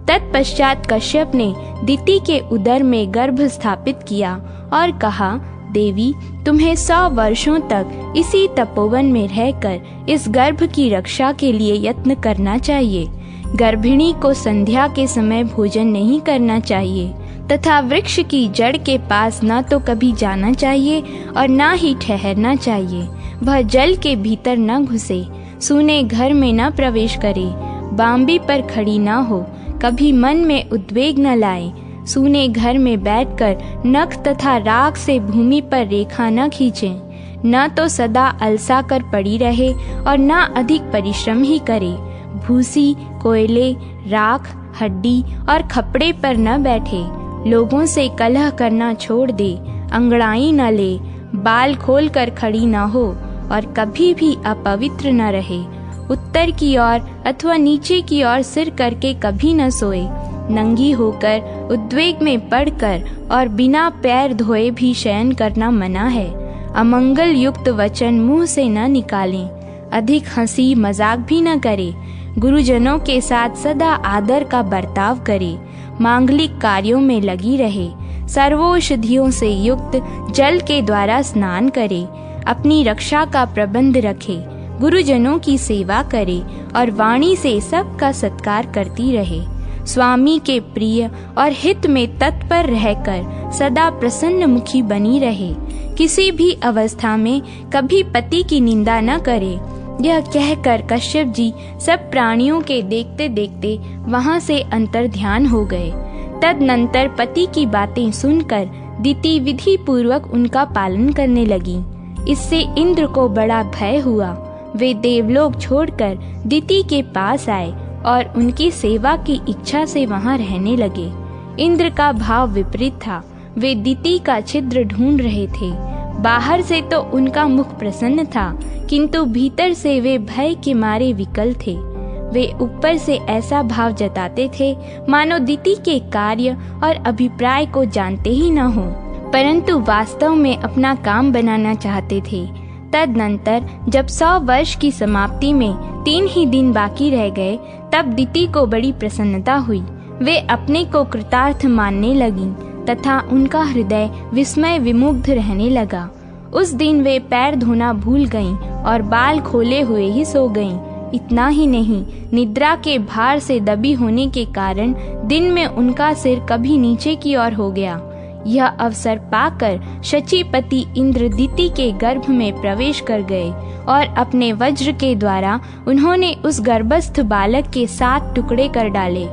तत्पश्चात कश्यप ने दिति के उदर में गर्भ स्थापित किया और कहा, देवी, तुम्हें 100 वर्षों तक इसी तपोवन में रहकर इस गर्भ की रक्षा के लिए यत्न करना चाहिए। गर्भिणी को संध्या के समय भोजन नहीं करना चाहिए तथा वृक्ष की जड़ के पास न तो कभी जाना चाहिए और न ही ठहरना चाहिए। वह जल के भीतर न घुसे, सूने घर में न प्रवेश करे, बांबी पर खड़ी न हो, कभी मन में उद्वेग न लाए, सूने घर में बैठकर नख तथा राख से भूमि पर रेखा न खींचे, न तो सदा अलसा कर पड़ी रहे और न अधिक परिश्रम ही करे। भूसी, कोयले, राख, हड्डी और खपड़े पर न बैठे, लोगों से कलह करना छोड़ दे, अंगड़ाई न ले, बाल खोल कर खड़ी न हो और कभी भी अपवित्र न रहे। उत्तर की ओर अथवा नीचे की ओर सिर करके कभी न सोए। नंगी होकर, उद्वेग में पड़कर और बिना पैर धोए भी शयन करना मना है। अमंगल युक्त वचन मुंह से न निकालें। अधिक हंसी मजाक भी न करे। गुरुजनों के साथ सदा आदर का बर्ताव करे। मांगलिक कार्यों में लगी रहे। सर्वौषधियों से युक्त जल के द्वारा स्नान करे। अपनी रक्षा का प्रबंध रखे। गुरुजनों की सेवा करे और वाणी से सबका सत्कार करती रहे। स्वामी के प्रिय और हित में तत्पर रहकर सदा प्रसन्न मुखी बनी रहे। किसी भी अवस्था में कभी पति की निंदा न करे। यह कहकर कश्यप जी सब प्राणियों के देखते देखते वहां से अंतर ध्यान हो गए। तदनंतर पति की बातें सुनकर दिति विधि पूर्वक उनका पालन करने लगी। इससे इंद्र को बड़ा भय हुआ। वे देवलोक छोड़कर दिति के पास आए और उनकी सेवा की इच्छा से वहां रहने लगे। इंद्र का भाव विपरीत था। वे दिति का छिद्र ढूंढ रहे थे। बाहर से तो उनका मुख प्रसन्न था, किंतु भीतर से वे भय के मारे विकल थे। वे ऊपर से ऐसा भाव जताते थे मानो दिति के कार्य और अभिप्राय को जानते ही न हो, परंतु वास्तव में अपना काम बनाना चाहते थे। तदनंतर जब 100 वर्ष की समाप्ति में 3 ही दिन बाकी रह गए, तब दिति को बड़ी प्रसन्नता हुई। वे अपने को कृतार्थ मानने लगीं तथा उनका हृदय विस्मय विमुग्ध रहने लगा। उस दिन वे पैर धोना भूल गईं और बाल खोले हुए ही सो गईं। इतना ही नहीं, निद्रा के भार से दबी होने के कारण दिन में उनका सिर कभी नीचे की ओर हो गया। यह अवसर पाकर शचीपति इंद्र दिति के गर्भ में प्रवेश कर गए और अपने वज्र के द्वारा उन्होंने उस गर्भस्थ बालक के 7 टुकड़े कर डाले।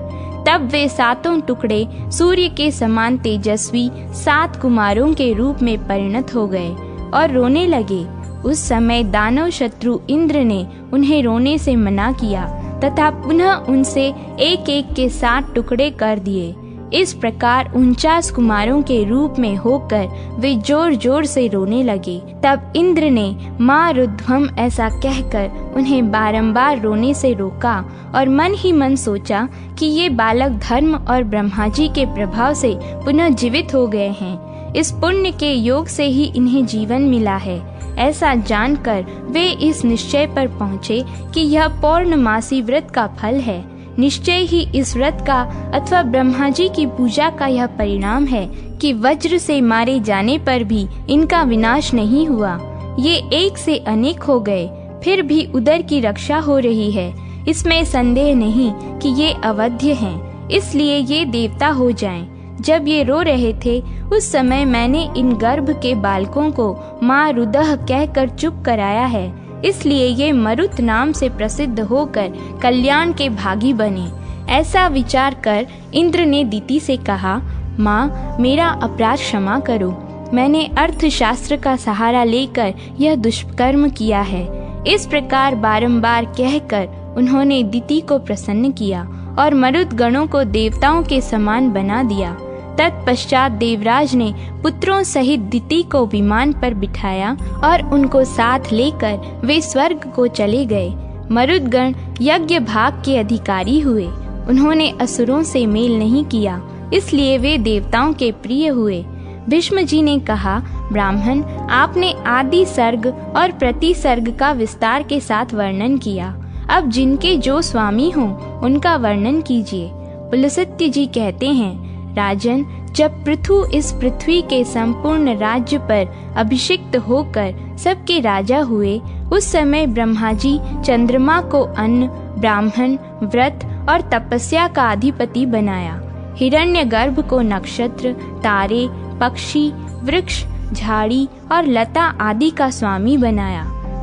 तब वे 7 टुकड़े सूर्य के समान तेजस्वी 7 कुमारों के रूप में परिणत हो गए और रोने लगे। उस समय दानव शत्रु इंद्र ने उन्हें रोने से मना किया तथा पुनः उनसे एक एक के 7 टुकड़े कर दिए। इस प्रकार 49 कुमारों के रूप में होकर वे जोर जोर से रोने लगे। तब इंद्र ने माँ रुध्वम ऐसा कहकर उन्हें बारंबार रोने से रोका और मन ही मन सोचा कि ये बालक धर्म और ब्रह्मा जी के प्रभाव से पुनः जीवित हो गए हैं। इस पुण्य के योग से ही इन्हें जीवन मिला है। ऐसा जानकर वे इस निश्चय पर पहुँचे कि यह पौर्णमासी व्रत का फल है। निश्चय ही इस व्रत का अथवा ब्रह्मा जी की पूजा का यह परिणाम है कि वज्र से मारे जाने पर भी इनका विनाश नहीं हुआ। ये एक से अनेक हो गए, फिर भी उदर की रक्षा हो रही है। इसमें संदेह नहीं कि ये अवध्य हैं, इसलिए ये देवता हो जाएं। जब ये रो रहे थे उस समय मैंने इन गर्भ के बालकों को माँ रुदह कहकर चुप कराया है, इसलिए ये मरुत नाम से प्रसिद्ध होकर कल्याण के भागी बने। ऐसा विचार कर इंद्र ने दिति से कहा, माँ मेरा अपराध क्षमा करो। मैंने अर्थशास्त्र का सहारा लेकर यह दुष्कर्म किया है। इस प्रकार बारंबार कहकर उन्होंने दिति को प्रसन्न किया और मरुत गणों को देवताओं के समान बना दिया। तत्पश्चात देवराज ने पुत्रों सहित दिति को विमान पर बिठाया और उनको साथ लेकर वे स्वर्ग को चले गए। मरुदगण यज्ञ भाग के अधिकारी हुए। उन्होंने असुरों से मेल नहीं किया, इसलिए वे देवताओं के प्रिय हुए। भीष्म जी ने कहा, ब्राह्मण आपने आदि सर्ग और प्रतिसर्ग का विस्तार के साथ वर्णन किया। अब जिनके जो स्वामी हों उनका वर्णन कीजिए। पुलस्त्य जी कहते हैं, राजन जब पृथु इस पृथ्वी के संपूर्ण राज्य पर अभिषिक्त होकर सबके राजा हुए, उस समय ब्रह्मा जी चंद्रमा को अन्न, ब्राह्मण, व्रत और तपस्या का अधिपति बनाया। हिरण्यगर्भ को नक्षत्र, तारे, पक्षी, वृक्ष, झाड़ी और लता आदि का स्वामी बनाया।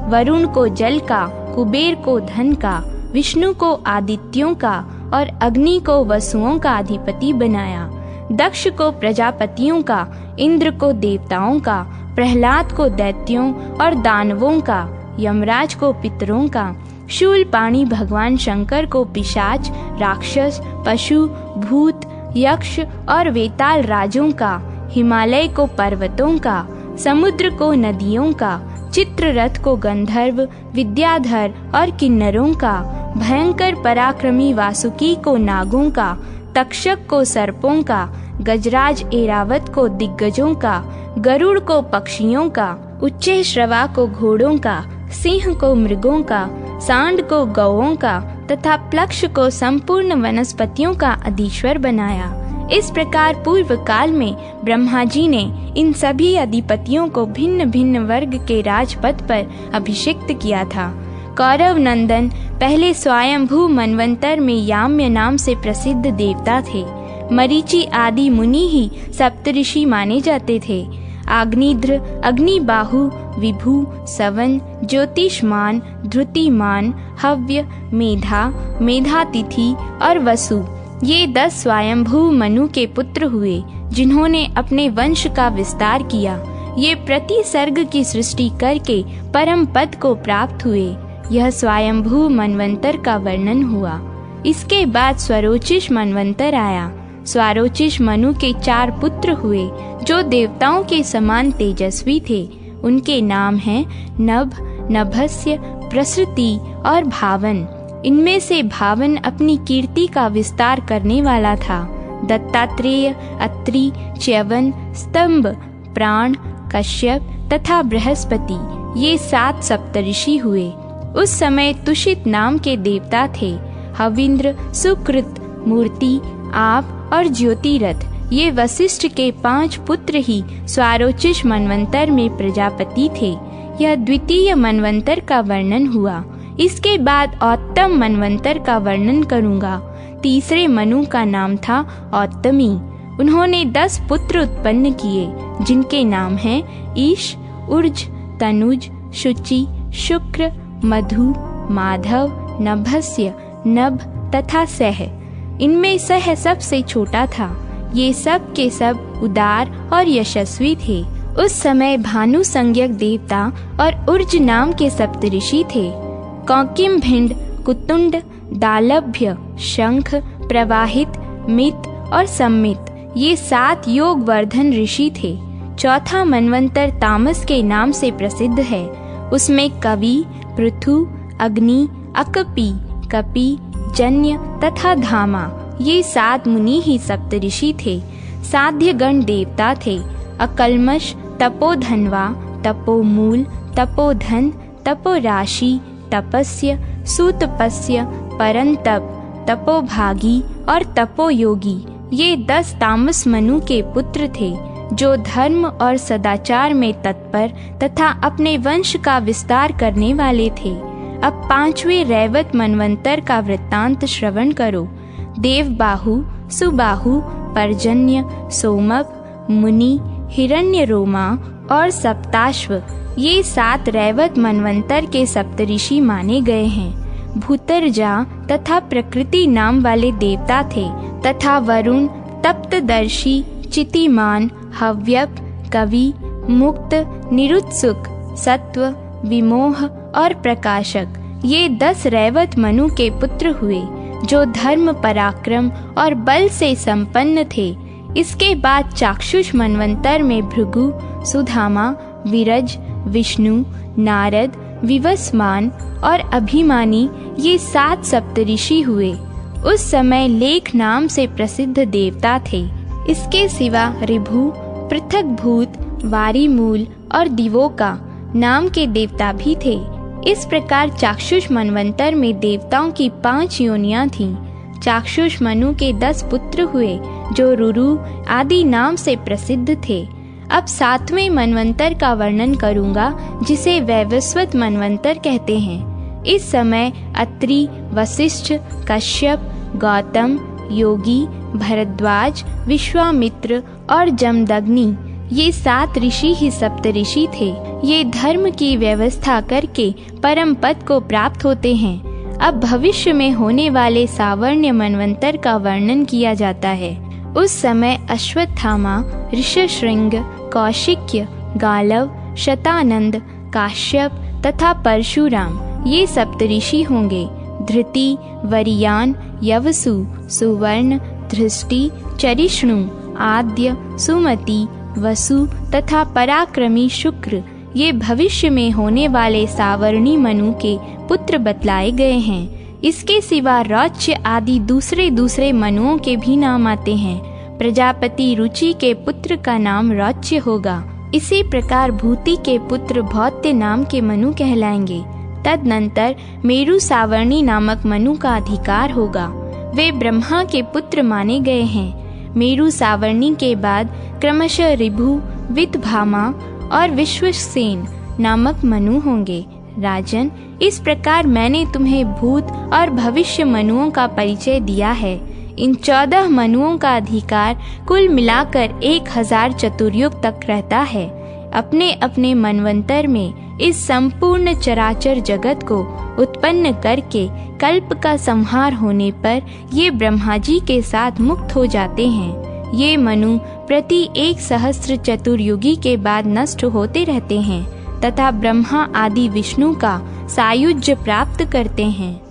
वरुण को जल का, कुबेर को धन का, विष्णु को आदित्यों का और अग्नि को वसुओं का अधिपति बनाया। दक्ष को प्रजापतियों का, इंद्र को देवताओं का, प्रहलाद को दैत्यों और दानवों का, यमराज को पितरों का, शूलपाणी भगवान शंकर को पिशाच, राक्षस, पशु, भूत, यक्ष और वेताल राजों का, हिमालय को पर्वतों का, समुद्र को नदियों का, चित्ररथ को गंधर्व, विद्याधर और किन्नरों का, भयंकर पराक्रमी वासुकी को नागों का, तक्षक को सर्पों का, गजराज ऐरावत को दिग्गजों का, गरुड़ को पक्षियों का, उच्चै श्रवा को घोड़ों का, सिंह को मृगों का, सांड को गौओं का तथा प्लक्ष को संपूर्ण वनस्पतियों का अधीश्वर बनाया। इस प्रकार पूर्व काल में ब्रह्मा जी ने इन सभी अधिपतियों को भिन्न भिन्न वर्ग के राजपद पर अभिषिक्त किया था। कौरव नंदन पहले स्वयंभू मनवंतर में याम्य नाम से प्रसिद्ध देवता थे। मरीचि आदि मुनि ही सप्तऋषि माने जाते थे। आग्निध्र, अग्निबाहु, विभु, सवन, ज्योतिष्मान, धृतिमान, हव्य, मेधा, मेधातिथि और वसु, ये 10 स्वयंभू मनु के पुत्र हुए। जिन्होंने अपने वंश का विस्तार किया। ये प्रति सर्ग की सृष्टि करके परम पद को प्राप्त हुए। यह स्वयंभू मनवंतर का वर्णन हुआ। इसके बाद स्वरोचिष मनवंतर आया। स्वरोचिष मनु के 4 पुत्र हुए जो देवताओं के समान तेजस्वी थे। उनके नाम हैं नभ, नभस्य, प्रसृति और भावन। इनमें से भावन अपनी कीर्ति का विस्तार करने वाला था। दत्तात्रेय, अत्रि, च्यवन, स्तंभ, प्राण, कश्यप तथा बृहस्पति ये 7 सप्तऋषि हुए। उस समय तुषित नाम के देवता थे। हविंद्र, सुकृत, मूर्ति, आप और ज्योतिरथ ये वशिष्ठ के 5 पुत्र ही स्वारोचिष मनवंतर में प्रजापति थे। यह द्वितीय मनवंतर का वर्णन हुआ। इसके बाद औत्तम मनवंतर का वर्णन करूंगा। तीसरे मनु का नाम था औत्तमी। उन्होंने 10 पुत्र उत्पन्न किए जिनके नाम हैं ईश, उर्ज, तनुज, शुचि, शुक्र, मधु, माधव, नभस्य, नभ तथा सह। इनमें सह सबसे छोटा था। ये सब के सब उदार और यशस्वी थे। उस समय भानु संज्ञक देवता और उर्ज नाम के सप्तऋषि थे। कौकिम भिंड, कुतुंड, दालभ्य, शंख, प्रवाहित, मित और सम्मित ये 7 योगवर्धन ऋषि थे। चौथा मनवंतर तामस के नाम से प्रसिद्ध है। उसमें कवि, पृथु, अग्नि, अकपि, कपि, जन्य तथा धामा ये 7 मुनि ही सप्तऋषि थे। साध्य गण देवता थे। अकल्मष, तपोधनवा, तपोमूल, तपोधन, तपोराशि, तपस्य, सुतपस्य, परंतप, तपोभागी और तपोयोगी ये 10 तामस मनु के पुत्र थे जो धर्म और सदाचार में तत्पर तथा अपने वंश का विस्तार करने वाले थे। अब 5वें रैवत मनवंतर का वृत्तांत श्रवण करो। देवबाहु, सुबाहु, पर्जन्य, सोमक, मुनि, हिरण्यरोमा और सप्ताश्व ये 7 रैवत मनवंतर के सप्तऋषि माने गए हैं। भूतरजा तथा प्रकृति नाम वाले देवता थे तथा वरुण, तप्तदर्शी, चितिमान, हव्यक, कवि, मुक्त, निरुत्सुक, सत्व, विमोह और प्रकाशक ये 10 रैवत मनु के पुत्र हुए जो धर्म, पराक्रम और बल से संपन्न थे। इसके बाद चाक्षुष मनवंतर में भृगु, सुधामा, विरज, विष्णु, नारद, विवस्मान और अभिमानी ये 7 सप्तऋषि हुए। उस समय लेख नाम से प्रसिद्ध देवता थे। इसके सिवा ऋभु, पृथक भूत, वारीमूल और दिवोका नाम के देवता भी थे। इस प्रकार चाक्षुष मनवंतर में देवताओं की 5 योनियां थीं। चाक्षुष मनु के 10 पुत्र हुए जो रुरु आदि नाम से प्रसिद्ध थे। अब 7वें मनवंतर का वर्णन करूंगा जिसे वैवस्वत मनवंतर कहते हैं। इस समय अत्रि, वशिष्ठ, कश्यप, गौतम, योगी, भरद्वाज, विश्वामित्र और जमदग्नि ये 7 ऋषि ही सप्तऋषि थे। ये धर्म की व्यवस्था करके परम पद को प्राप्त होते हैं। अब भविष्य में होने वाले सावर्ण्य मनवंतर का वर्णन किया जाता है। उस समय अश्वत्थामा, ऋषशृंग, कौशिक्य, गालव, शतानंद, काश्यप तथा परशुराम ये सप्तऋषि होंगे। धृति, वरियान, यवसु, सुवर्ण, धृष्टि, चरिष्णु, आद्य, सुमति, वसु तथा पराक्रमी शुक्र ये भविष्य में होने वाले सावर्णी मनु के पुत्र बतलाए गए हैं। इसके सिवा रौच्य आदि दूसरे मनुओं के भी नाम आते हैं। प्रजापति रुचि के पुत्र का नाम रौच्य होगा। इसी प्रकार भूति के पुत्र भौत्य नाम के मनु कहलाएंगे। तदनंतर मेरु सावर्णी नामक मनु का अधिकार होगा। वे ब्रह्मा के पुत्र माने गए हैं। मेरु सावर्णी के बाद क्रमशः ऋभु, वितभामा और विश्वसेन नामक मनु होंगे। राजन, इस प्रकार मैंने तुम्हें भूत और भविष्य मनुओं का परिचय दिया है। इन 14 मनुओं का अधिकार कुल मिलाकर 1000 चतुर्युग तक रहता है। अपने अपने मनवंतर में इस संपूर्ण चराचर जगत को उत्पन्न करके कल्प का संहार होने पर ये ब्रह्मा जी के साथ मुक्त हो जाते हैं। ये मनु प्रति 1 सहस्त्र चतुर्युगी के बाद नष्ट होते रहते हैं तथा ब्रह्मा आदि विष्णु का सायुज्य प्राप्त करते हैं।